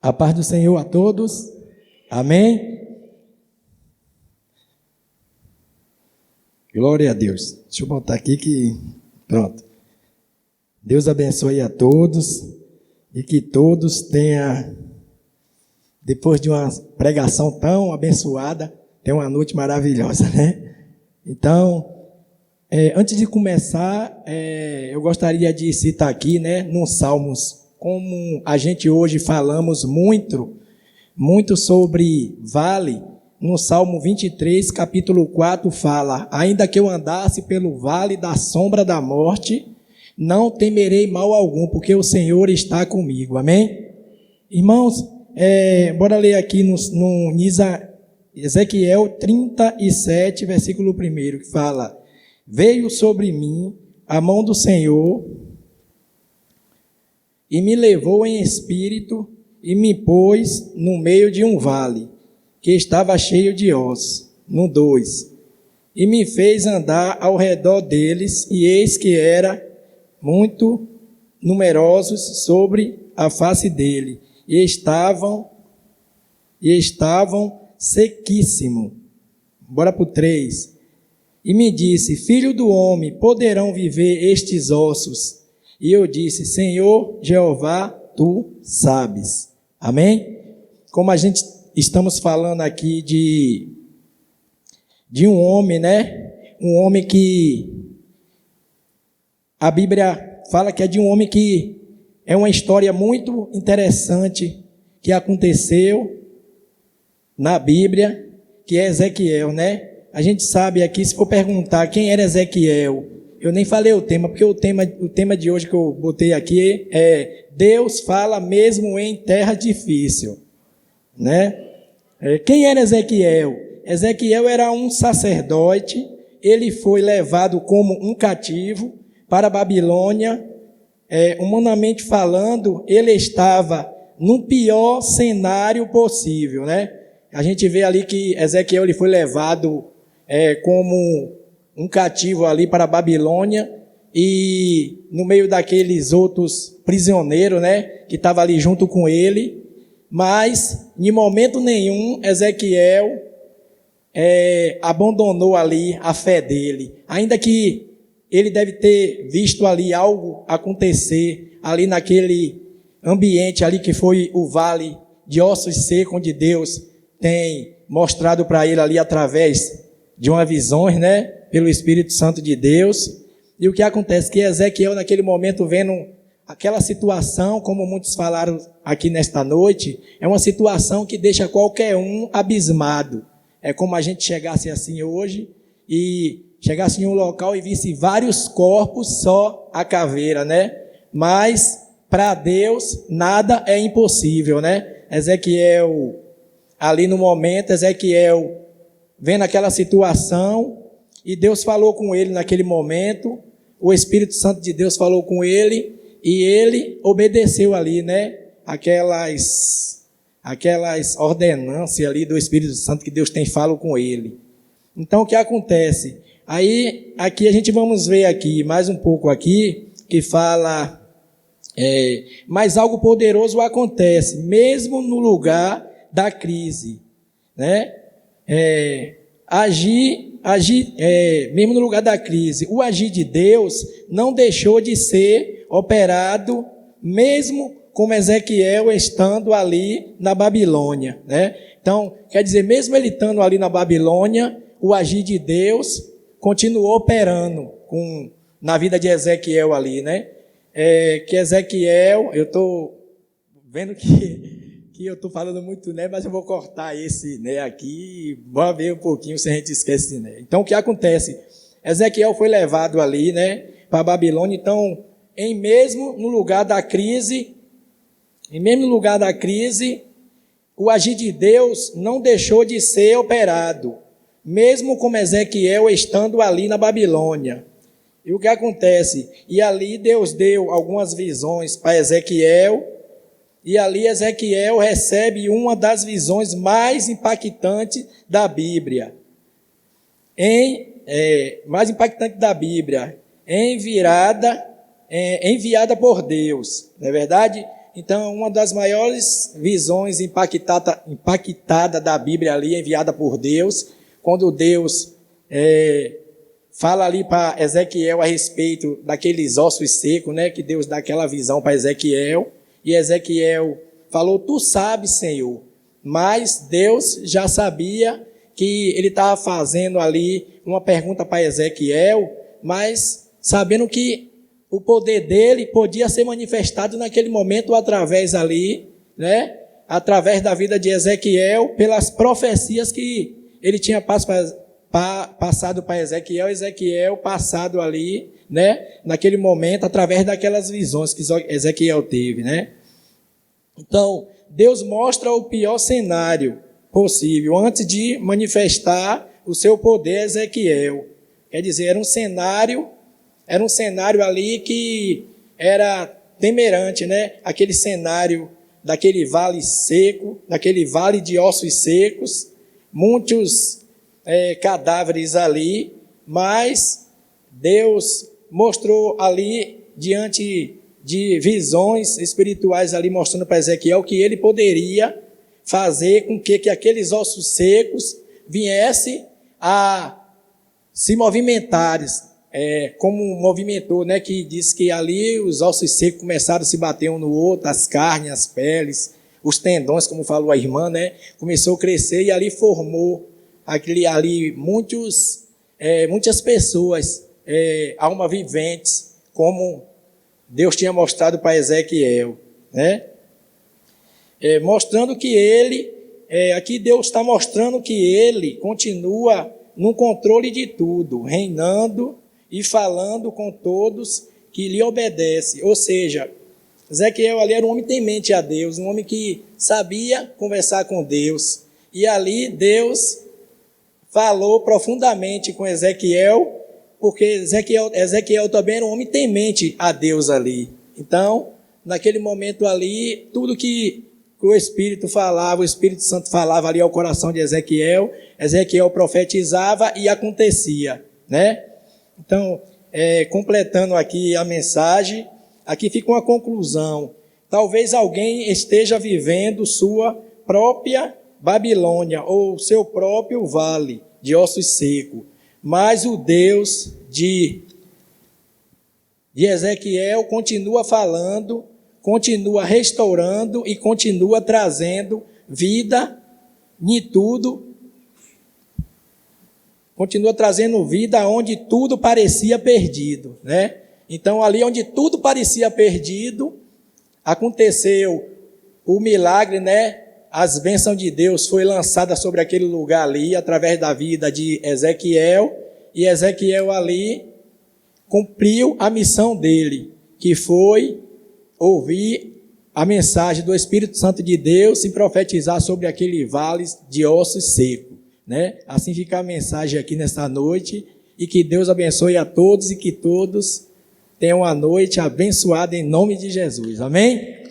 A paz do Senhor a todos. Amém? Glória a Deus. Deixa eu botar aqui que... Pronto. Deus abençoe a todos e que todos tenham, depois de uma pregação tão abençoada, tenham uma noite maravilhosa, né? Então, antes de começar, eu gostaria de citar aqui, né, nos Salmos, como a gente hoje falamos muito sobre vale. No Salmo 23, capítulo 4, fala: ainda que eu andasse pelo vale da sombra da morte, não temerei mal algum, porque o Senhor está comigo. Amém? Irmãos, bora ler aqui no Ezequiel 37, versículo 1, que fala: veio sobre mim a mão do Senhor e me levou em espírito e me pôs no meio de um vale que estava cheio de ossos. No 2, e me fez andar ao redor deles, e eis que era muito numerosos sobre a face dele, e estavam sequíssimos. Bora para o 3. E me disse: filho do homem, poderão viver estes ossos? E eu disse: Senhor Jeová, tu sabes. Amém? Como a gente estamos falando aqui de um homem, né? Um homem que a Bíblia fala que é de um homem que é uma história muito interessante que aconteceu na Bíblia, que é Ezequiel, né? A gente sabe aqui, se for perguntar quem era Ezequiel, eu nem falei o tema, porque o tema de hoje que eu botei aqui é Deus fala mesmo em terra difícil, né? Quem era Ezequiel? Ezequiel era um sacerdote. Ele foi levado como um cativo para a Babilônia. Humanamente falando, ele estava no pior cenário possível, né? A gente vê ali que Ezequiel ele foi levado como um cativo ali para a Babilônia, e no meio daqueles outros prisioneiros, né, que estavam ali junto com ele. Mas, em momento nenhum, Ezequiel abandonou ali a fé dele. Ainda que ele deve ter visto ali algo acontecer, ali naquele ambiente ali que foi o vale de ossos secos, onde Deus tem mostrado para ele ali através de uma visão, né, pelo Espírito Santo de Deus. E o que acontece? Que Ezequiel, naquele momento, vendo aquela situação, como muitos falaram aqui nesta noite, é uma situação que deixa qualquer um abismado. É como a gente chegasse assim hoje e chegasse em um local e visse vários corpos, só a caveira, né? Mas para Deus nada é impossível, né? Ezequiel, ali no momento, Ezequiel vendo aquela situação, e Deus falou com ele naquele momento, o Espírito Santo de Deus falou com ele, e ele obedeceu ali, né? Aquelas ordenâncias ali do Espírito Santo que Deus tem falado com ele. Então, o que acontece? Aí, aqui a gente vamos ver aqui, mais um pouco aqui, que fala, mas algo poderoso acontece, mesmo no lugar da crise, né? Mesmo no lugar da crise, o agir de Deus não deixou de ser operado, mesmo como Ezequiel estando ali na Babilônia, né? Então, quer dizer, mesmo ele estando ali na Babilônia, o agir de Deus continuou operando na vida de Ezequiel ali, né? Que Ezequiel, eu estou vendo que eu estou falando muito, né? Mas eu vou cortar esse, né, aqui, bora ver um pouquinho se a gente esquece, né? Então, o que acontece? Ezequiel foi levado ali, né, para a Babilônia. Então, mesmo no lugar da crise, o agir de Deus não deixou de ser operado, mesmo como Ezequiel estando ali na Babilônia. E o que acontece? E ali Deus deu algumas visões para Ezequiel, e ali Ezequiel recebe uma das visões mais impactantes da Bíblia. Enviada por Deus, não é verdade? Então, uma das maiores visões impactada da Bíblia ali, enviada por Deus, quando Deus fala ali para Ezequiel a respeito daqueles ossos secos, né, que Deus dá aquela visão para Ezequiel, e Ezequiel falou, tu sabes, Senhor, mas Deus já sabia que ele estava fazendo ali uma pergunta para Ezequiel, mas sabendo que o poder dele podia ser manifestado naquele momento através ali, né, através da vida de Ezequiel, pelas profecias que ele tinha passado para Ezequiel passado ali, né, naquele momento, através daquelas visões que Ezequiel teve, né. Então, Deus mostra o pior cenário possível, antes de manifestar o seu poder a Ezequiel. Quer dizer, era um cenário ali que era temerante, né, aquele cenário daquele vale seco, daquele vale de ossos secos, muitos cadáveres ali, mas Deus mostrou ali, diante de visões espirituais ali, mostrando para Ezequiel que ele poderia fazer com que aqueles ossos secos viessem a se movimentarem, como movimentou, né, que diz que ali os ossos secos começaram a se bater um no outro, as carnes, as peles, os tendões, como falou a irmã, né, começou a crescer e ali formou muitas pessoas, almas viventes, como Deus tinha mostrado para Ezequiel, né? Mostrando que ele, aqui Deus está mostrando que ele continua no controle de tudo, reinando e falando com todos que lhe obedecem. Ou seja, Ezequiel ali era um homem temente a Deus, um homem que sabia conversar com Deus. E ali Deus falou profundamente com Ezequiel, porque Ezequiel também era um homem temente a Deus ali. Então, naquele momento ali, tudo que o Espírito falava, o Espírito Santo falava ali ao coração de Ezequiel, Ezequiel profetizava e acontecia, né? Então, completando aqui a mensagem, aqui fica uma conclusão. Talvez alguém esteja vivendo sua própria Babilônia, ou seu próprio vale de ossos secos, mas o Deus de Ezequiel continua falando, continua restaurando e continua trazendo vida em tudo, continua trazendo vida onde tudo parecia perdido, né? Então, ali onde tudo parecia perdido, aconteceu o milagre, né? As bênçãos de Deus foi lançada sobre aquele lugar ali, através da vida de Ezequiel, e Ezequiel ali cumpriu a missão dele, que foi ouvir a mensagem do Espírito Santo de Deus e profetizar sobre aquele vale de ossos secos, né? Assim fica a mensagem aqui nesta noite, e que Deus abençoe a todos e que todos tenham uma noite abençoada em nome de Jesus. Amém?